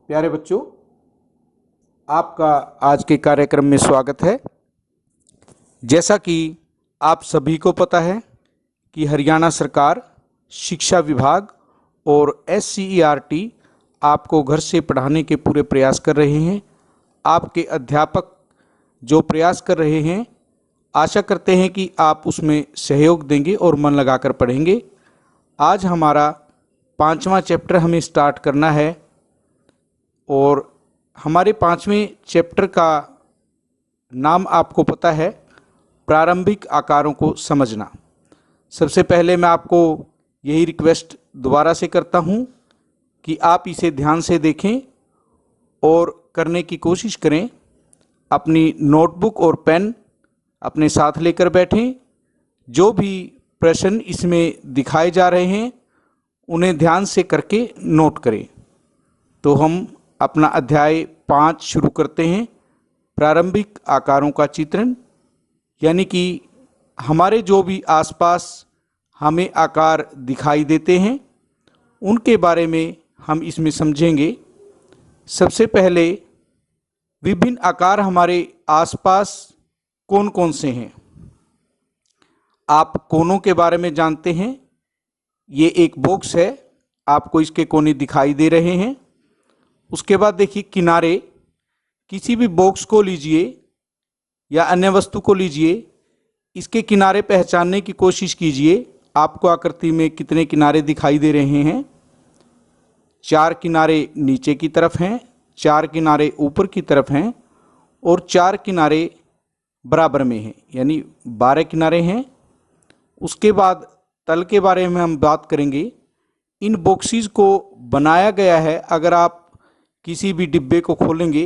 प्यारे बच्चों, आपका आज के कार्यक्रम में स्वागत है। जैसा कि आप सभी को पता है कि हरियाणा सरकार शिक्षा विभाग और SCERT आपको घर से पढ़ाने के पूरे प्रयास कर रहे हैं। आपके अध्यापक जो प्रयास कर रहे हैं, आशा करते हैं कि आप उसमें सहयोग देंगे और मन लगाकर पढ़ेंगे। आज हमारा 5वां चैप्टर हमें स्टार्ट करना है और हमारे 5वें चैप्टर का नाम आपको पता है, प्रारंभिक आकारों को समझना। सबसे पहले मैं आपको यही रिक्वेस्ट दोबारा से करता हूँ कि आप इसे ध्यान से देखें और करने की कोशिश करें। अपनी नोटबुक और पेन अपने साथ लेकर बैठें। जो भी प्रश्न इसमें दिखाए जा रहे हैं उन्हें ध्यान से करके नोट करें। तो हम अपना अध्याय 5 शुरू करते हैं, प्रारंभिक आकारों का चित्रण। यानी कि हमारे जो भी आसपास हमें आकार दिखाई देते हैं उनके बारे में हम इसमें समझेंगे। सबसे पहले विभिन्न आकार हमारे आसपास कौन कौन से हैं। आप कोनों के बारे में जानते हैं। ये एक बॉक्स है, आपको इसके कोने दिखाई दे रहे हैं। उसके बाद देखिए किनारे। किसी भी बॉक्स को लीजिए या अन्य वस्तु को लीजिए, इसके किनारे पहचानने की कोशिश कीजिए। आपको आकृति में कितने किनारे दिखाई दे रहे हैं। 4 किनारे नीचे की तरफ हैं, 4 किनारे ऊपर की तरफ हैं और 4 किनारे बराबर में हैं, यानी 12 किनारे हैं। उसके बाद तल के बारे में हम बात करेंगे। इन बॉक्सेस को बनाया गया है, अगर आप किसी भी डिब्बे को खोलेंगे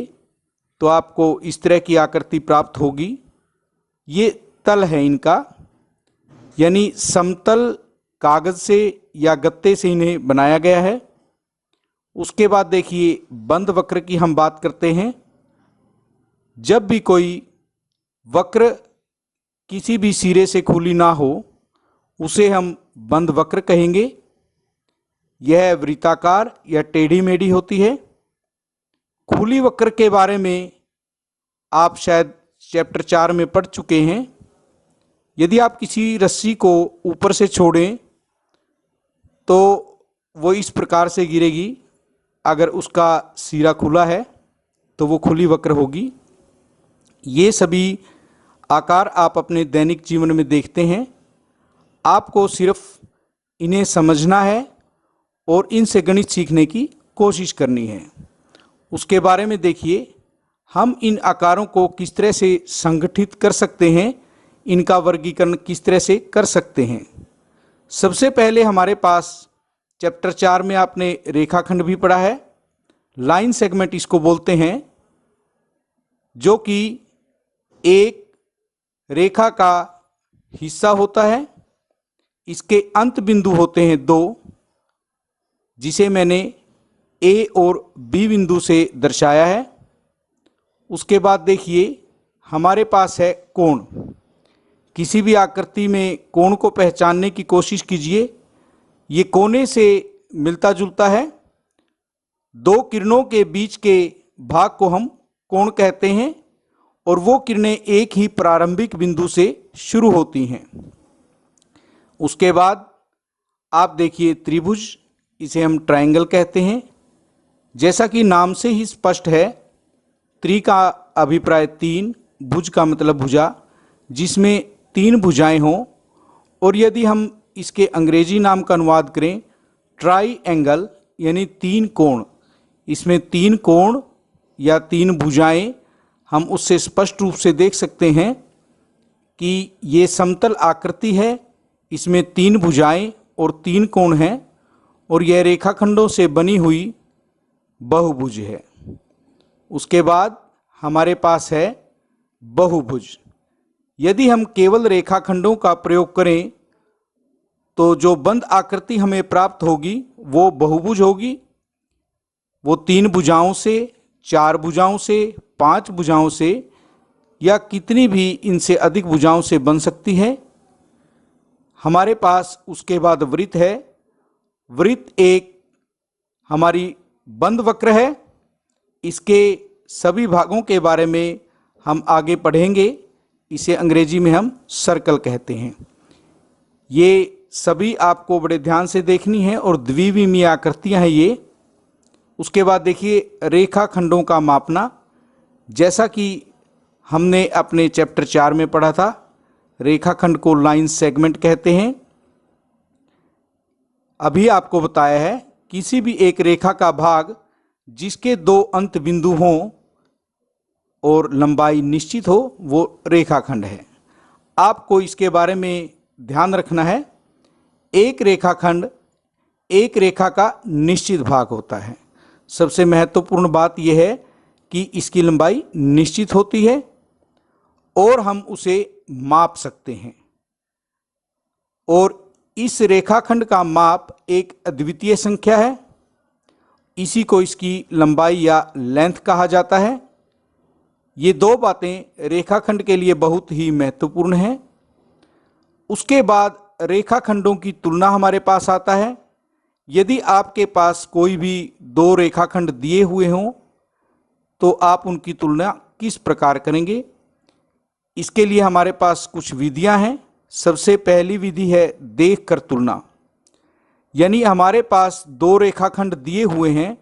तो आपको इस तरह की आकृति प्राप्त होगी। ये तल है इनका, यानी समतल कागज से या गत्ते से इन्हें बनाया गया है। उसके बाद देखिए बंद वक्र की हम बात करते हैं। जब भी कोई वक्र किसी भी सिरे से खुली ना हो उसे हम बंद वक्र कहेंगे। यह वृत्ताकार या टेढ़ी मेढ़ी होती है। खुली वक्र के बारे में आप शायद चैप्टर 4 में पढ़ चुके हैं। यदि आप किसी रस्सी को ऊपर से छोड़ें तो वो इस प्रकार से गिरेगी। अगर उसका सिरा खुला है तो वो खुली वक्र होगी। ये सभी आकार आप अपने दैनिक जीवन में देखते हैं। आपको सिर्फ इन्हें समझना है और इनसे गणित सीखने की कोशिश करनी है। उसके बारे में देखिए, हम इन आकारों को किस तरह से संगठित कर सकते हैं, इनका वर्गीकरण किस तरह से कर सकते हैं। सबसे पहले हमारे पास चैप्टर 4 में आपने रेखाखंड भी पढ़ा है। लाइन सेगमेंट इसको बोलते हैं, जो कि एक रेखा का हिस्सा होता है। इसके अंत बिंदु होते हैं 2, जिसे मैंने A और B बिंदु से दर्शाया है। उसके बाद देखिए हमारे पास है कोण। किसी भी आकृति में कोण को पहचानने की कोशिश कीजिए। ये कोने से मिलता जुलता है। 2 किरणों के बीच के भाग को हम कोण कहते हैं और वो किरणें एक ही प्रारंभिक बिंदु से शुरू होती हैं। उसके बाद आप देखिए त्रिभुज, इसे हम ट्रायंगल कहते हैं। जैसा कि नाम से ही स्पष्ट है, त्रि का अभिप्राय 3, भुज का मतलब भुजा, जिसमें 3 भुजाएं हों। और यदि हम इसके अंग्रेजी नाम का अनुवाद करें ट्राइएंगल, यानी 3 कोण। इसमें 3 कोण या 3 भुजाएं, हम उससे स्पष्ट रूप से देख सकते हैं कि ये समतल आकृति है। इसमें 3 भुजाएं और 3 कोण हैं और यह रेखाखंडों से बनी हुई बहुभुज है। उसके बाद हमारे पास है बहुभुज। यदि हम केवल रेखाखंडों का प्रयोग करें तो जो बंद आकृति हमें प्राप्त होगी वो बहुभुज होगी। वो 3 भुजाओं से, 4 भुजाओं से, 5 भुजाओं से या कितनी भी इनसे अधिक भुजाओं से बन सकती है। हमारे पास उसके बाद वृत्त है। वृत्त एक हमारी बंद वक्र है इसके सभी भागों के बारे में हम आगे पढ़ेंगे। इसे अंग्रेजी में हम सर्कल कहते हैं। ये सभी आपको बड़े ध्यान से देखनी है और द्विविमीय आकृतियां हैं ये। उसके बाद देखिए रेखाखंडों का मापना, जैसा कि हमने अपने चैप्टर 4 में पढ़ा था, रेखाखंड को लाइन सेगमेंट कहते हैं। अभी आपको बताया है किसी भी एक रेखा का भाग जिसके 2 अंत बिंदु हों और लंबाई निश्चित हो वो रेखाखंड है। आपको इसके बारे में ध्यान रखना है। एक रेखाखंड एक रेखा का निश्चित भाग होता है। सबसे महत्वपूर्ण बात यह है कि इसकी लंबाई निश्चित होती है और हम उसे माप सकते हैं, और इस रेखाखंड का माप एक अद्वितीय संख्या है। इसी को इसकी लंबाई या लेंथ कहा जाता है। ये 2 बातें रेखाखंड के लिए बहुत ही महत्वपूर्ण हैं। उसके बाद रेखाखंडों की तुलना हमारे पास आता है। यदि आपके पास कोई भी 2 रेखाखंड दिए हुए हों तो आप उनकी तुलना किस प्रकार करेंगे? इसके लिए हमारे पास कुछ विधियां हैं। सबसे पहली विधि है देखकर तुलना, यानी हमारे पास 2 रेखाखंड दिए हुए हैं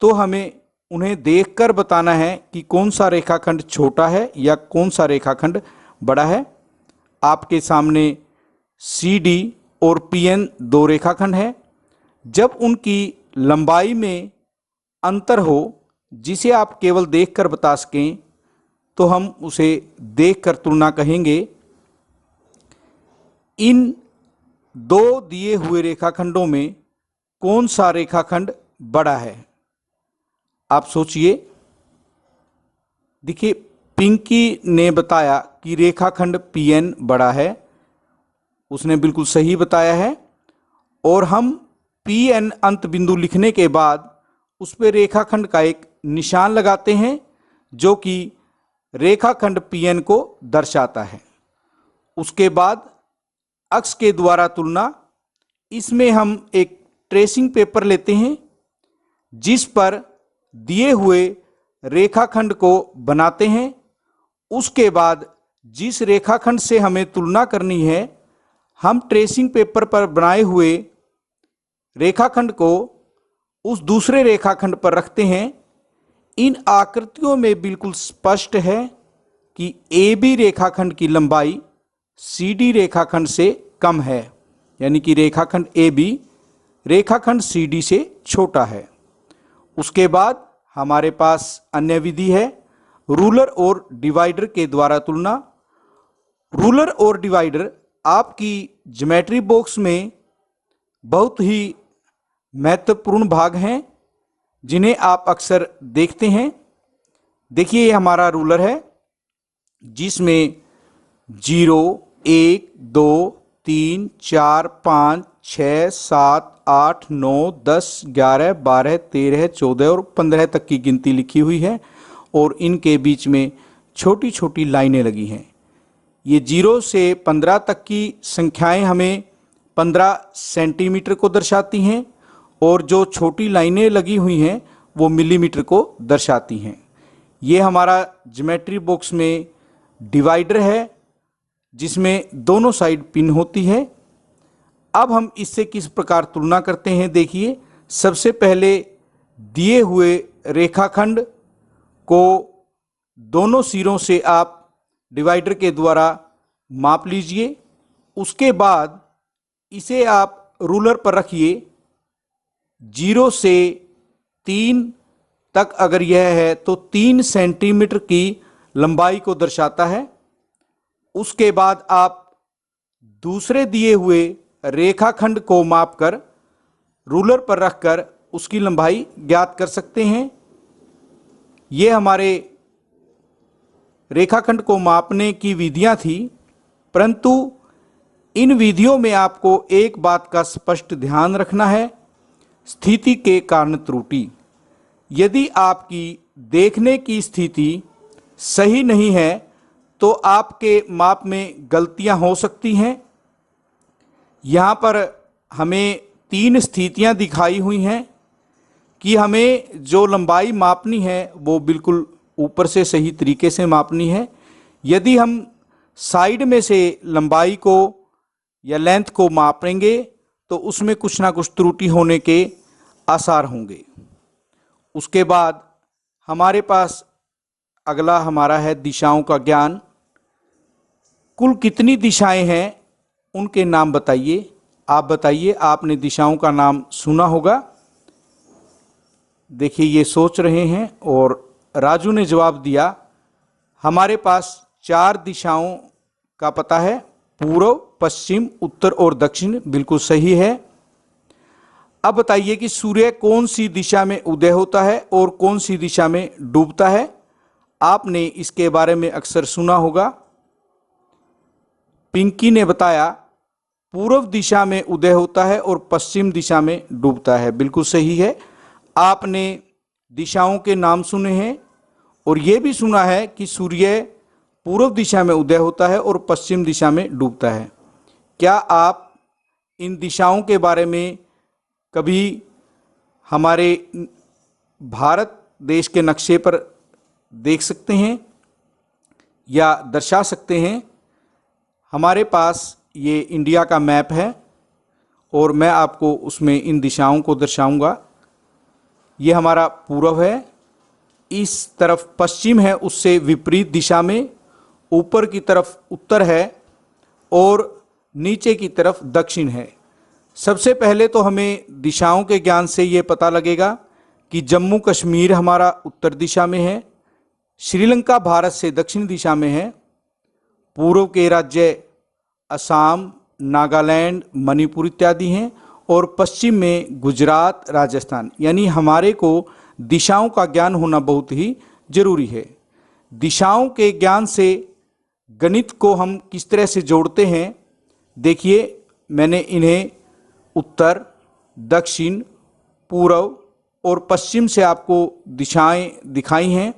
तो हमें उन्हें देखकर बताना है कि कौन सा रेखाखंड छोटा है या कौन सा रेखाखंड बड़ा है। आपके सामने CD और PN 2 रेखाखंड हैं। जब उनकी लंबाई में अंतर हो जिसे आप केवल देखकर बता सकें तो हम उसे देखकर तुलना कहेंगे। इन 2 दिए हुए रेखाखंडों में कौन सा रेखाखंड बड़ा है? आप सोचिए। देखिए, पिंकी ने बताया कि रेखाखंड PN बड़ा है। उसने बिल्कुल सही बताया है। और हम PN अंत बिंदु लिखने के बाद उस पर रेखाखंड का एक निशान लगाते हैं जो कि रेखाखंड PN को दर्शाता है। उसके बाद अक्ष के द्वारा तुलना, इसमें हम एक ट्रेसिंग पेपर लेते हैं जिस पर दिए हुए रेखाखंड को बनाते हैं। उसके बाद जिस रेखाखंड से हमें तुलना करनी है, हम ट्रेसिंग पेपर पर बनाए हुए रेखाखंड को उस दूसरे रेखाखंड पर रखते हैं। इन आकृतियों में बिल्कुल स्पष्ट है कि AB रेखाखंड की लंबाई CD रेखाखंड से कम है, यानी कि रेखाखंड AB रेखाखंड CD से छोटा है। उसके बाद हमारे पास अन्य विधि है रूलर और डिवाइडर के द्वारा तुलना। रूलर और डिवाइडर आपकी ज्योमेट्री बॉक्स में बहुत ही महत्वपूर्ण भाग हैं जिन्हें आप अक्सर देखते हैं। देखिए, ये हमारा रूलर है जिसमें 0, 1, 2, 3, 4, 5, 6, 7, 8, 9, 10, 11, 12, 13, 14 और 15 तक की गिनती लिखी हुई है और इनके बीच में छोटी छोटी लाइनें लगी हैं। ये 0 से 15 तक की संख्याएं हमें 15 सेंटीमीटर को दर्शाती हैं और जो छोटी लाइनें लगी हुई हैं वो मिलीमीटर को दर्शाती हैं। ये हमारा ज्योमेट्री बॉक्स में डिवाइडर है जिसमें दोनों साइड पिन होती है। अब हम इससे किस प्रकार तुलना करते हैं, देखिए। सबसे पहले दिए हुए रेखाखंड को दोनों सिरों से आप डिवाइडर के द्वारा माप लीजिए। उसके बाद इसे आप रूलर पर रखिए। 0 से 3 तक अगर यह है तो 3 सेंटीमीटर की लंबाई को दर्शाता है। उसके बाद आप दूसरे दिए हुए रेखाखंड को मापकर रूलर पर रखकर उसकी लंबाई ज्ञात कर सकते हैं। ये हमारे रेखाखंड को मापने की विधियां थी, परंतु इन विधियों में आपको एक बात का स्पष्ट ध्यान रखना है, स्थिति के कारण त्रुटि। यदि आपकी देखने की स्थिति सही नहीं है तो आपके माप में गलतियां हो सकती हैं। यहाँ पर हमें 3 स्थितियां दिखाई हुई हैं। कि हमें जो लंबाई मापनी है वो बिल्कुल ऊपर से सही तरीके से मापनी है। यदि हम साइड में से लंबाई को या लेंथ को मापेंगे तो उसमें कुछ ना कुछ त्रुटि होने के आसार होंगे। उसके बाद हमारे पास अगला हमारा है दिशाओं का ज्ञान। कुल कितनी दिशाएं हैं उनके नाम बताइए। आप बताइए, आपने दिशाओं का नाम सुना होगा। देखिए ये सोच रहे हैं और राजू ने जवाब दिया। हमारे पास 4 दिशाओं का पता है, पूर्व, पश्चिम, उत्तर और दक्षिण। बिल्कुल सही है। अब बताइए कि सूर्य कौन सी दिशा में उदय होता है और कौन सी दिशा में डूबता है। आपने इसके बारे में अक्सर सुना होगा। पिंकी ने बताया पूर्व दिशा में उदय होता है और पश्चिम दिशा में डूबता है। बिल्कुल सही है। आपने दिशाओं के नाम सुने हैं और यह भी सुना है कि सूर्य पूर्व दिशा में उदय होता है और पश्चिम दिशा में डूबता है। क्या आप इन दिशाओं के बारे में कभी हमारे भारत देश के नक्शे पर देख सकते हैं या दर्शा सकते हैं? हमारे पास ये इंडिया का मैप है और मैं आपको उसमें इन दिशाओं को दर्शाऊंगा। ये हमारा पूर्व है, इस तरफ पश्चिम है, उससे विपरीत दिशा में ऊपर की तरफ उत्तर है और नीचे की तरफ दक्षिण है। सबसे पहले तो हमें दिशाओं के ज्ञान से ये पता लगेगा कि जम्मू कश्मीर हमारा उत्तर दिशा में है, श्रीलंका भारत से दक्षिण दिशा में है, पूर्व के राज्य असम, नागालैंड, मणिपुर इत्यादि हैं और पश्चिम में गुजरात, राजस्थान। यानी हमारे को दिशाओं का ज्ञान होना बहुत ही जरूरी है। दिशाओं के ज्ञान से गणित को हम किस तरह से जोड़ते हैं, देखिए मैंने इन्हें उत्तर, दक्षिण, पूर्व और पश्चिम से आपको दिशाएं दिखाई हैं।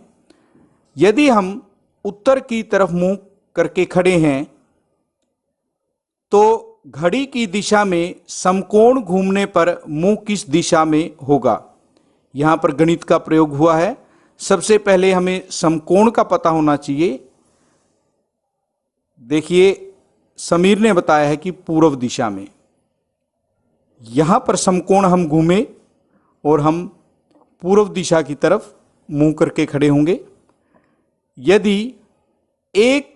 यदि हम उत्तर की तरफ मुंह करके खड़े हैं तो घड़ी की दिशा में समकोण घूमने पर मुंह किस दिशा में होगा। यहां पर गणित का प्रयोग हुआ है। सबसे पहले हमें समकोण का पता होना चाहिए। देखिए समीर ने बताया है कि पूर्व दिशा में, यहां पर समकोण हम घूमे और हम पूर्व दिशा की तरफ मुंह करके खड़े होंगे। यदि एक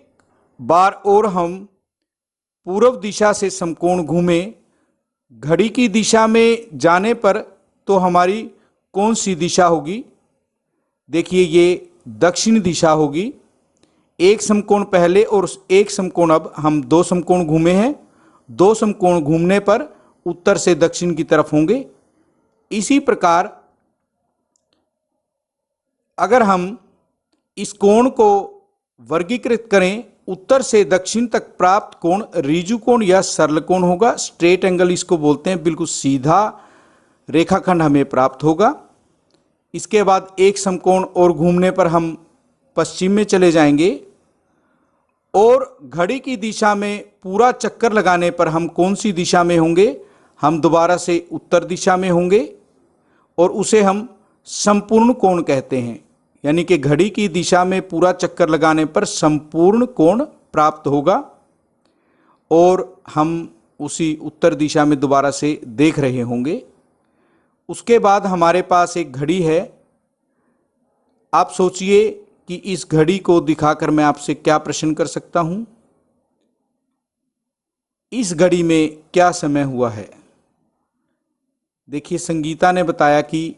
बार और हम पूर्व दिशा से समकोण घूमे घड़ी की दिशा में जाने पर तो हमारी कौन सी दिशा होगी? देखिए ये दक्षिण दिशा होगी। एक समकोण पहले और एक समकोण, अब हम 2 समकोण घूमे हैं, 2 समकोण घूमने पर उत्तर से दक्षिण की तरफ होंगे। इसी प्रकार अगर हम इस कोण को वर्गीकृत करें, उत्तर से दक्षिण तक प्राप्त कोण ऋजु कोण या सरल कोण होगा। स्ट्रेट एंगल इसको बोलते हैं। बिल्कुल सीधा रेखाखंड हमें प्राप्त होगा। इसके बाद एक समकोण और घूमने पर हम पश्चिम में चले जाएंगे और घड़ी की दिशा में पूरा चक्कर लगाने पर हम कौन सी दिशा में होंगे? हम दोबारा से उत्तर दिशा में होंगे और उसे हम संपूर्ण कोण कहते हैं। यानी कि घड़ी की दिशा में पूरा चक्कर लगाने पर संपूर्ण कोण प्राप्त होगा और हम उसी उत्तर दिशा में दोबारा से देख रहे होंगे। उसके बाद हमारे पास एक घड़ी है। आप सोचिए कि इस घड़ी को दिखाकर मैं आपसे क्या प्रश्न कर सकता हूं। इस घड़ी में क्या समय हुआ है? देखिए संगीता ने बताया कि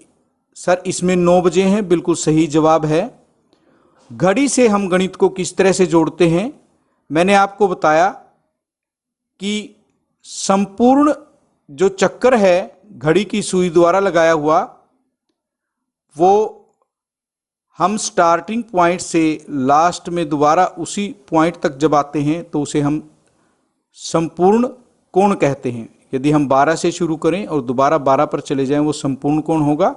सर इसमें 9 बजे हैं। बिल्कुल सही जवाब है। घड़ी से हम गणित को किस तरह से जोड़ते हैं, मैंने आपको बताया कि संपूर्ण जो चक्कर है घड़ी की सुई द्वारा लगाया हुआ, वो हम स्टार्टिंग पॉइंट से लास्ट में दोबारा उसी पॉइंट तक जब आते हैं तो उसे हम संपूर्ण कोण कहते हैं। यदि हम 12 से शुरू करें और दोबारा 12 पर चले जाएं, वो संपूर्ण कोण होगा।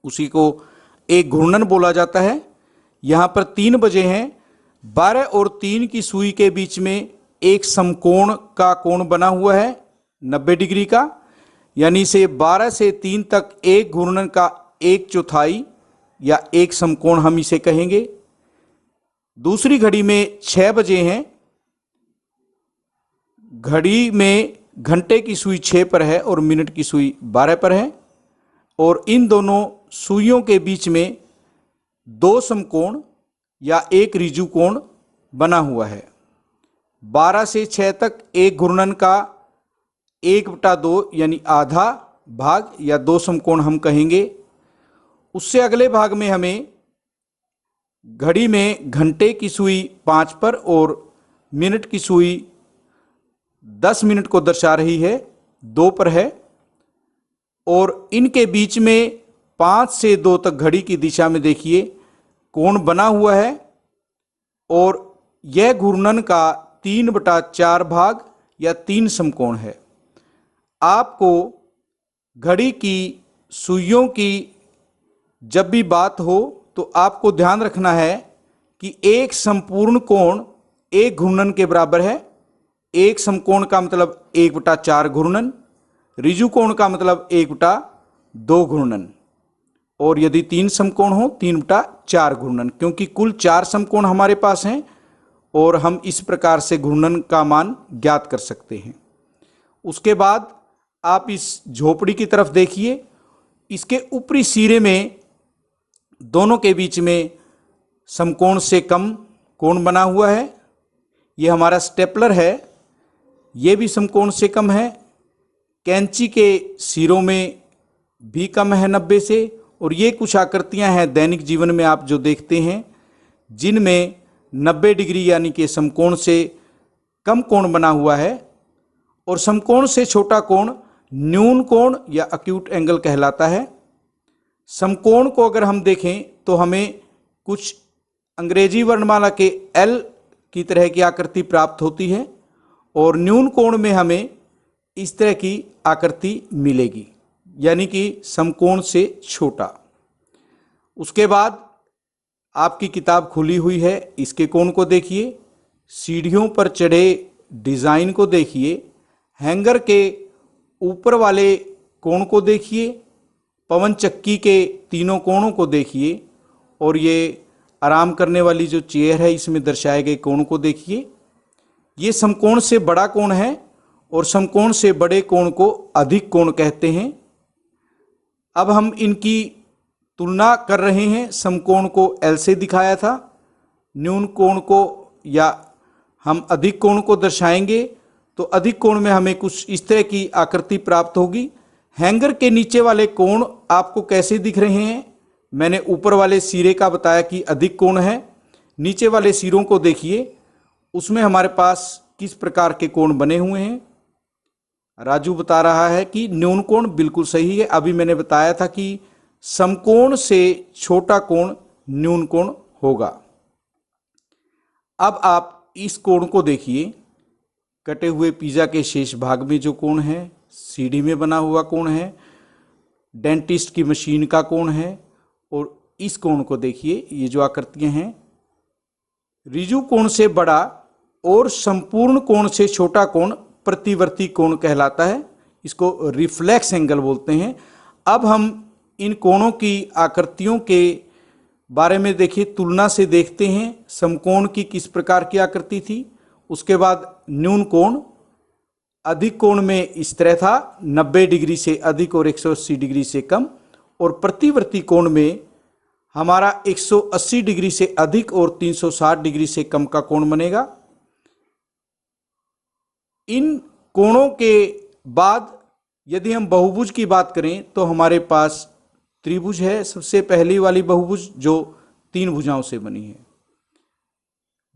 उसी को एक घूर्णन बोला जाता है। यहां पर 3 बजे हैं। 12 और 3 की सुई के बीच में एक समकोण का कोण बना हुआ है 90 डिग्री का। यानी से 12 से 3 तक एक घूर्णन का 1/4 या एक समकोण हम इसे कहेंगे। दूसरी घड़ी में 6 बजे हैं, घड़ी में घंटे की सुई 6 पर है और मिनट की सुई 12 पर है, और इन दोनों सुइयों के बीच में 2 समकोण या एक ऋजु कोण बना हुआ है। 12 से 6 तक एक घूर्णन का 1/2 यानी आधा भाग या 2 समकोण हम कहेंगे। उससे अगले भाग में हमें घड़ी में घंटे की सुई 5 पर और मिनट की सुई 10 मिनट को दर्शा रही है, 2 पर है, और इनके बीच में 5 से 2 तक घड़ी की दिशा में देखिए कोण बना हुआ है, और यह घूर्णन का 3/4 भाग या 3 समकोण है। आपको घड़ी की सुइयों की जब भी बात हो तो आपको ध्यान रखना है कि एक संपूर्ण कोण एक घूर्णन के बराबर है। एक समकोण का मतलब 1/4 घूर्णन, ऋजु कोण का मतलब 1/2 घूर्णन, और यदि 3 समकोण हो 3/4 घूर्णन, क्योंकि कुल 4 समकोण हमारे पास हैं और हम इस प्रकार से घूर्णन का मान ज्ञात कर सकते हैं। उसके बाद आप इस झोपड़ी की तरफ देखिए, इसके ऊपरी सिरे में दोनों के बीच में समकोण से कम कोण बना हुआ है। ये हमारा स्टेपलर है, ये भी समकोण से कम है। कैंची के सिरों में भी कम है 90 से, और ये कुछ आकृतियां हैं दैनिक जीवन में आप जो देखते हैं जिनमें 90 डिग्री यानी कि समकोण से कम कोण बना हुआ है, और समकोण से छोटा कोण न्यून कोण या एक्यूट एंगल कहलाता है। समकोण को अगर हम देखें तो हमें कुछ अंग्रेजी वर्णमाला के एल की तरह की आकृति प्राप्त होती है, और न्यून कोण में हमें इस तरह की आकृति मिलेगी, यानी कि समकोण से छोटा। उसके बाद आपकी किताब खुली हुई है, इसके कोण को देखिए, सीढ़ियों पर चढ़े डिज़ाइन को देखिए, हैंगर के ऊपर वाले कोण को देखिए, पवन चक्की के तीनों कोणों को देखिए, और ये आराम करने वाली जो चेयर है इसमें दर्शाए गए कोण को देखिए। ये समकोण से बड़ा कोण है, और समकोण से बड़े कोण को अधिक कोण कहते हैं। अब हम इनकी तुलना कर रहे हैं। समकोण को एल से दिखाया था, न्यून कोण को या हम अधिक कोण को दर्शाएंगे तो अधिक कोण में हमें कुछ इस तरह की आकृति प्राप्त होगी। हैंगर के नीचे वाले कोण आपको कैसे दिख रहे हैं? मैंने ऊपर वाले सिरे का बताया कि अधिक कोण है, नीचे वाले सिरों को देखिए, उसमें हमारे पास किस प्रकार के कोण बने हुए हैं। राजू बता रहा है कि न्यून कोण बिल्कुल सही है। अभी मैंने बताया था कि समकोण से छोटा कोण न्यून कोण होगा। अब आप इस कोण को देखिए, कटे हुए पिज्जा के शेष भाग में जो कोण है, सीढ़ी में बना हुआ कोण है, डेंटिस्ट की मशीन का कोण है, और इस कोण को देखिए, ये जो आकृतियां हैं, ऋजु कोण से बड़ा और संपूर्ण कोण से छोटा कोण प्रतिवर्ती कोण कहलाता है। इसको रिफ्लेक्स एंगल बोलते हैं। अब हम इन कोणों की आकृतियों के बारे में देखिए, तुलना से देखते हैं समकोण की किस प्रकार की आकृति थी। उसके बाद न्यून कोण, अधिक कोण में इस तरह था, 90 डिग्री से अधिक और 180 डिग्री से कम, और प्रतिवर्ती कोण में हमारा 180 डिग्री से अधिक और 360 डिग्री से कम का कोण बनेगा। इन कोणों के बाद यदि हम बहुभुज की बात करें तो हमारे पास त्रिभुज है, सबसे पहली वाली बहुभुज जो 3 भुजाओं से बनी है।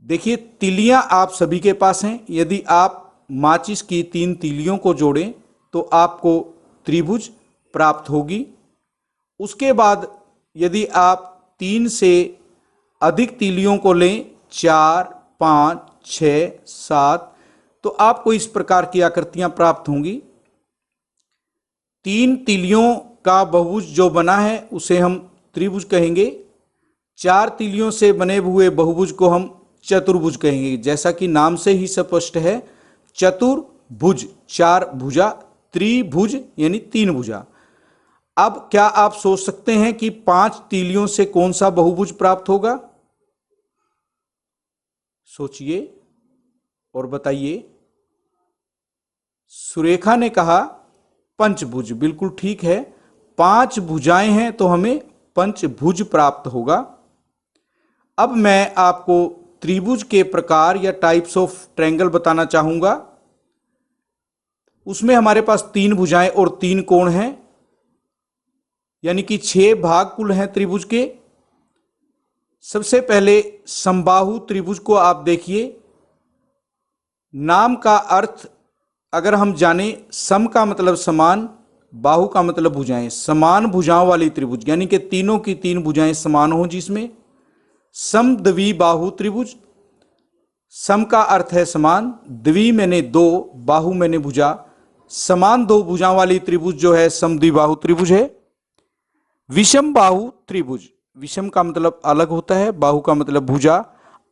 देखिए, तिलियां आप सभी के पास हैं। यदि आप माचिस की 3 तीलियों को जोड़ें तो आपको त्रिभुज प्राप्त होगी। उसके बाद यदि आप 3 से अधिक तीलियों को लें, 4, 5, 6, 7, तो आपको इस प्रकार की आकृतियां प्राप्त होंगी। 3 तीलियों का बहुभुज जो बना है उसे हम त्रिभुज कहेंगे। 4 तीलियों से बने हुए बहुभुज को हम चतुर्भुज कहेंगे। जैसा कि नाम से ही स्पष्ट है, चतुर्भुज, 4 भुजा त्रिभुज यानी 3 भुजा। अब क्या आप सोच सकते हैं कि 5 तीलियों से कौन सा बहुभुज प्राप्त होगा? सोचिए और बताइए। सुरेखा ने कहा पंचभुज। बिल्कुल ठीक है, 5 भुजाएं हैं तो हमें पंचभुज प्राप्त होगा। अब मैं आपको त्रिभुज के प्रकार या टाइप्स ऑफ ट्रायंगल बताना चाहूंगा। उसमें हमारे पास 3 भुजाएं और 3 कोण हैं, यानी कि 6 भाग कुल हैं त्रिभुज के। सबसे पहले समबाहु त्रिभुज को आप देखिए। नाम का अर्थ अगर हम जाने, सम का मतलब समान, बाहु का मतलब भुजाएं, समान भुजाओं वाली त्रिभुज, यानी कि तीनों की 3 भुजाएं समान हो, जिसमें समद्विबाहु त्रिभुज। सम का अर्थ है समान, द्वि मैंने 2, बाहु मैंने भुजा, समान 2 भुजाओं वाली त्रिभुज जो है समद्विबाहु त्रिभुज है। विषम बाहु त्रिभुज, विषम का मतलब अलग होता है, बाहु का मतलब भुजा,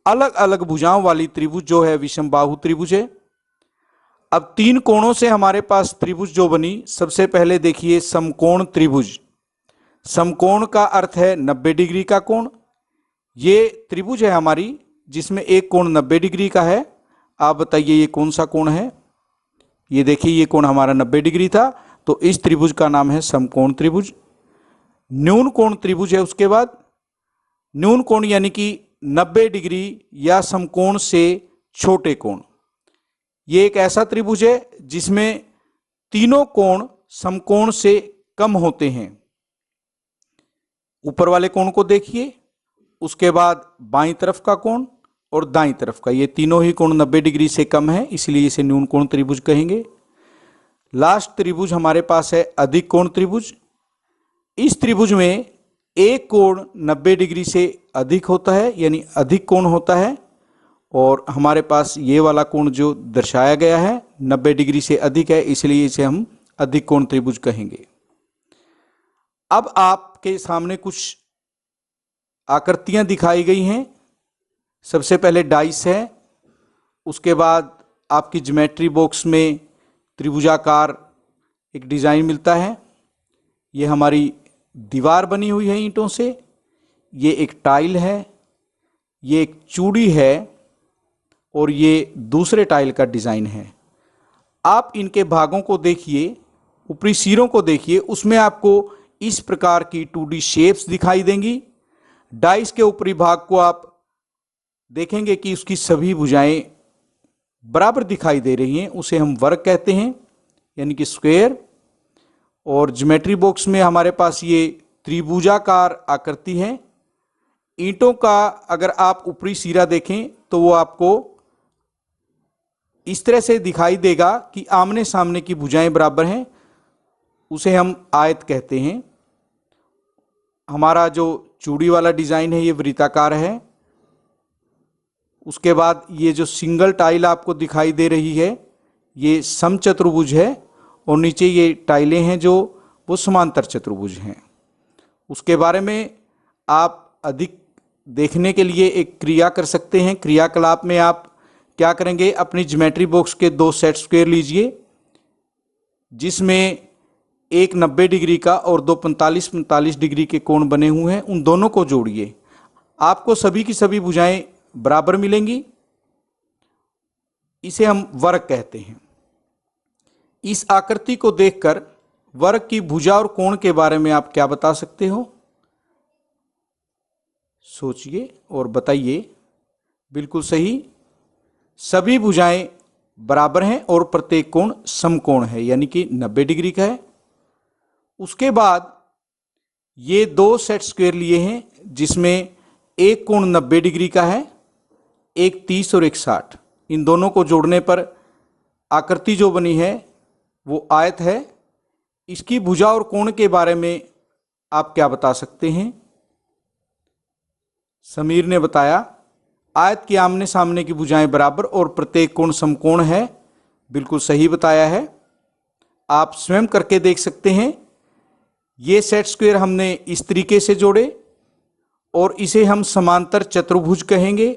अलग अलग भुजाओं वाली त्रिभुज जो है विषम बाहु त्रिभुज है। अब 3 कोणों से हमारे पास त्रिभुज जो बनी, सबसे पहले देखिए समकोण त्रिभुज। समकोण का अर्थ है 90 डिग्री का कोण। ये त्रिभुज है हमारी जिसमें एक कोण 90 डिग्री का है। आप बताइए ये कौन सा कोण है? ये देखिए ये कोण हमारा 90 डिग्री था, तो इस त्रिभुज का नाम है समकोण त्रिभुज। न्यून कोण त्रिभुज है उसके बाद। न्यून कोण यानी कि 90 डिग्री या समकोण से छोटे कोण। ये एक ऐसा त्रिभुज है जिसमें तीनों कोण समकोण से कम होते हैं। ऊपर वाले कोण को देखिए, उसके बाद बाईं तरफ का कोण और दाईं तरफ का, ये तीनों ही कोण 90 डिग्री से कम है, इसलिए इसे न्यून कोण त्रिभुज कहेंगे। लास्ट त्रिभुज हमारे पास है अधिक कोण त्रिभुज। इस त्रिभुज में एक कोण 90 डिग्री से अधिक होता है, यानी अधिक कोण होता है, और हमारे पास ये वाला कोण जो दर्शाया गया है 90 डिग्री से अधिक है, इसलिए इसे हम अधिक कोण त्रिभुज कहेंगे। अब आपके सामने कुछ आकृतियां दिखाई गई हैं। सबसे पहले डाइस है, उसके बाद आपकी ज्योमेट्री बॉक्स में त्रिभुजाकार एक डिजाइन मिलता है। ये हमारी दीवार बनी हुई है ईंटों से। ये एक टाइल है, ये एक चूड़ी है, और ये दूसरे टाइल का डिजाइन है। आप इनके भागों को देखिए, ऊपरी सिरों को देखिए, उसमें आपको इस प्रकार की 2D शेप्स दिखाई देंगी। डाइस के ऊपरी भाग को आप देखेंगे कि उसकी सभी भुजाएं बराबर दिखाई दे रही हैं, उसे हम वर्ग कहते हैं, यानी कि स्क्वायर। और ज्योमेट्री बॉक्स में हमारे पास ये त्रिभुजाकार आकृति है। ईंटों का अगर आप ऊपरी सिरा देखें तो वो आपको इस तरह से दिखाई देगा कि आमने सामने की भुजाएं बराबर हैं, उसे हम आयत कहते हैं। हमारा जो चूड़ी वाला डिजाइन है ये वृत्ताकार है। उसके बाद ये जो सिंगल टाइल आपको दिखाई दे रही है ये समचतुर्भुज है, और नीचे ये टाइलें हैं जो वो समांतर चतुर्भुज हैं। उसके बारे में आप अधिक देखने के लिए एक क्रिया कर सकते हैं। क्रियाकलाप में आप क्या करेंगे, अपनी ज्योमेट्री बॉक्स के 2 सेट स्क्वायर लीजिए, जिसमें एक 90 डिग्री का और 2 45 डिग्री के कोण बने हुए हैं। उन दोनों को जोड़िए, आपको सभी की सभी भुजाएं बराबर मिलेंगी। इसे हम वर्ग कहते हैं। इस आकृति को देखकर वर्ग की भुजा और कोण के बारे में आप क्या बता सकते हो? सोचिए और बताइए। बिल्कुल सही, सभी भुजाएं बराबर हैं और प्रत्येक कोण समकोण है, यानी कि 90 डिग्री का है। उसके बाद ये 2 सेट स्क्वायर लिए हैं, जिसमें एक कोण 90 डिग्री का है, एक 30 और एक 60। इन दोनों को जोड़ने पर आकृति जो बनी है वो आयत है। इसकी भुजा और कोण के बारे में आप क्या बता सकते हैं? समीर ने बताया आयत के आमने सामने की भुजाएं बराबर और प्रत्येक कोण समकोण है। बिल्कुल सही बताया है। आप स्वयं करके देख सकते हैं। ये सेट स्क्वायर हमने इस तरीके से जोड़े और इसे हम समांतर चतुर्भुज कहेंगे।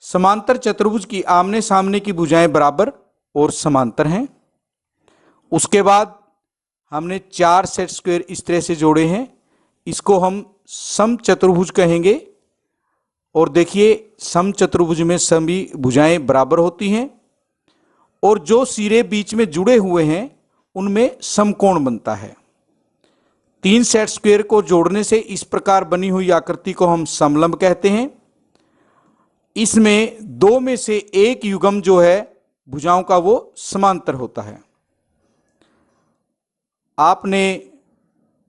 समांतर चतुर्भुज की आमने सामने की भुजाएं बराबर और समांतर हैं। उसके बाद हमने 4 सेट स्क्वायर इस तरह से जोड़े हैं, इसको हम समचतुर्भुज कहेंगे। और देखिए समचतुर्भुज में सभी भुजाएं बराबर होती हैं और जो सिरे बीच में जुड़े हुए हैं उनमें समकोण बनता है। 3 सेट स्क्वायर को जोड़ने से इस प्रकार बनी हुई आकृति को हम समलंब कहते हैं। इसमें 2 में से एक युग्म जो है भुजाओं का वो समांतर होता है। आपने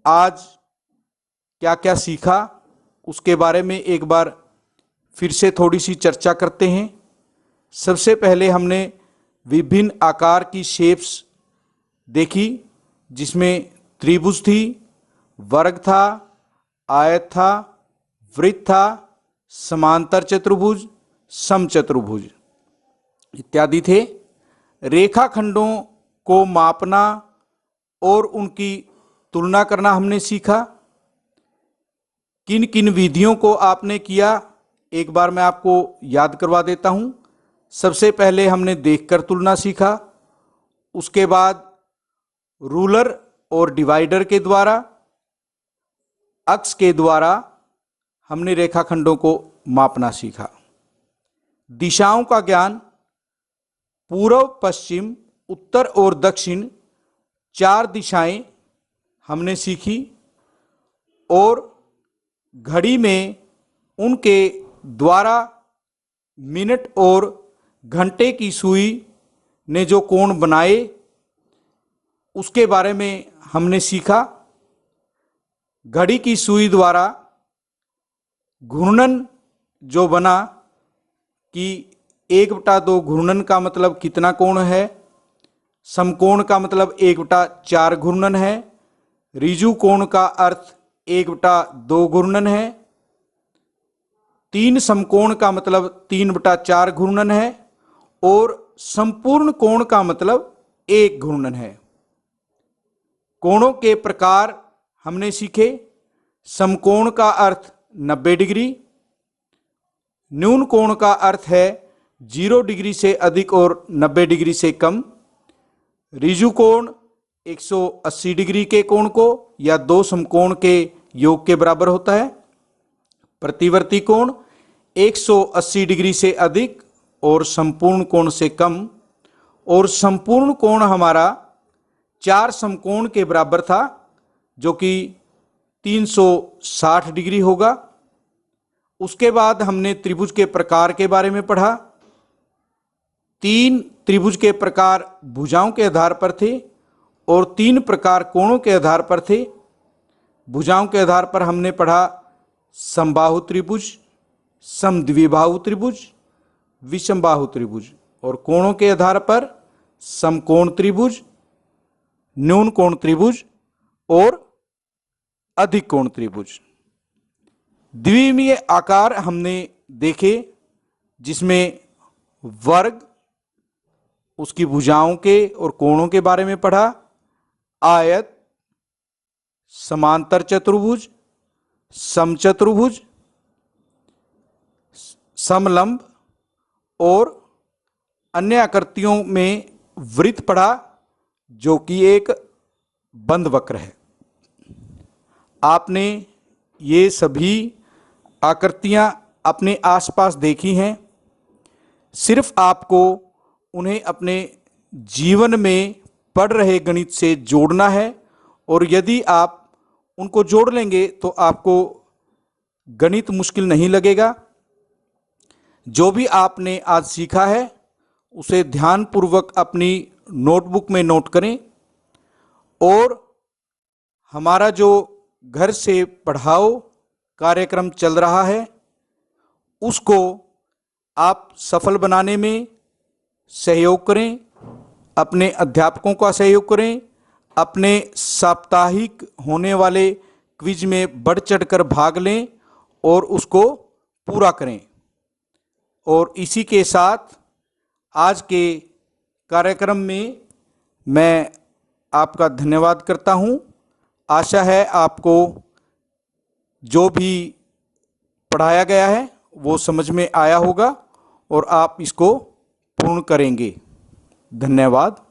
आज क्या क्या सीखा उसके बारे में एक बार फिर से थोड़ी सी चर्चा करते हैं। सबसे पहले हमने विभिन्न आकार की शेप्स देखी, जिसमें त्रिभुज थी, वर्ग था, आयत था, वृत्त था, समांतर चतुर्भुज, समचतुर्भुज इत्यादि थे। रेखाखंडों को मापना और उनकी तुलना करना हमने सीखा। किन किन विधियों को आपने किया एक बार मैं आपको याद करवा देता हूं। सबसे पहले हमने देखकर तुलना सीखा, उसके बाद रूलर और डिवाइडर के द्वारा, अक्ष के द्वारा हमने रेखाखंडों को मापना सीखा। दिशाओं का ज्ञान, पूर्व, पश्चिम, उत्तर और दक्षिण 4 दिशाएं हमने सीखी और घड़ी में उनके द्वारा मिनट और घंटे की सुई ने जो कोण बनाए उसके बारे में हमने सीखा। घड़ी की सुई द्वारा घूर्णन जो बना कि 1/2 घूर्णन का मतलब कितना कोण है, समकोण का मतलब 1/4 घूर्णन है, ऋजु कोण का अर्थ 1/2 घूर्णन है, 3 समकोण का मतलब 3/4 घूर्णन है और संपूर्ण कोण का मतलब 1 घूर्णन है। कोणों के प्रकार हमने सीखे। समकोण का अर्थ 90 डिग्री, न्यून कोण का अर्थ है 0 डिग्री से अधिक और 90 डिग्री से कम, ऋजु कोण 180 डिग्री के कोण को या 2 समकोण के योग के बराबर होता है, प्रतिवर्ती कोण 180 डिग्री से अधिक और संपूर्ण कोण से कम, और संपूर्ण कोण हमारा 4 समकोण के बराबर था जो कि 360 डिग्री होगा। उसके बाद हमने त्रिभुज के प्रकार के बारे में पढ़ा। 3 त्रिभुज के प्रकार भुजाओं के आधार पर थे और 3 प्रकार कोणों के आधार पर थे। भुजाओं के आधार पर हमने पढ़ा समबाहु त्रिभुज, समद्विबाहु त्रिभुज, विषमबाहु त्रिभुज, और कोणों के आधार पर समकोण त्रिभुज, न्यून कोण त्रिभुज और अधिक कोण त्रिभुज। द्विमीय आकार हमने देखे, जिसमें वर्ग, उसकी भुजाओं के और कोणों के बारे में पढ़ा, आयत, समांतर चतुर्भुज, समचतुर्भुज, समलंब और अन्य आकृतियों में वृत्त पढ़ा जो कि एक बंद वक्र है। आपने ये सभी आकृतियां अपने आसपास देखी हैं, सिर्फ आपको उन्हें अपने जीवन में पढ़ रहे गणित से जोड़ना है, और यदि आप उनको जोड़ लेंगे तो आपको गणित मुश्किल नहीं लगेगा। जो भी आपने आज सीखा है उसे ध्यानपूर्वक अपनी नोटबुक में नोट करें, और हमारा जो घर से पढ़ाओ कार्यक्रम चल रहा है उसको आप सफल बनाने में सहयोग करें, अपने अध्यापकों का सहयोग करें, अपने साप्ताहिक होने वाले क्विज में बढ़ चढ़कर भाग लें और उसको पूरा करें। और इसी के साथ आज के कार्यक्रम में मैं आपका धन्यवाद करता हूं। आशा है आपको जो भी पढ़ाया गया है वो समझ में आया होगा और आप इसको पूर्ण करेंगे। धन्यवाद।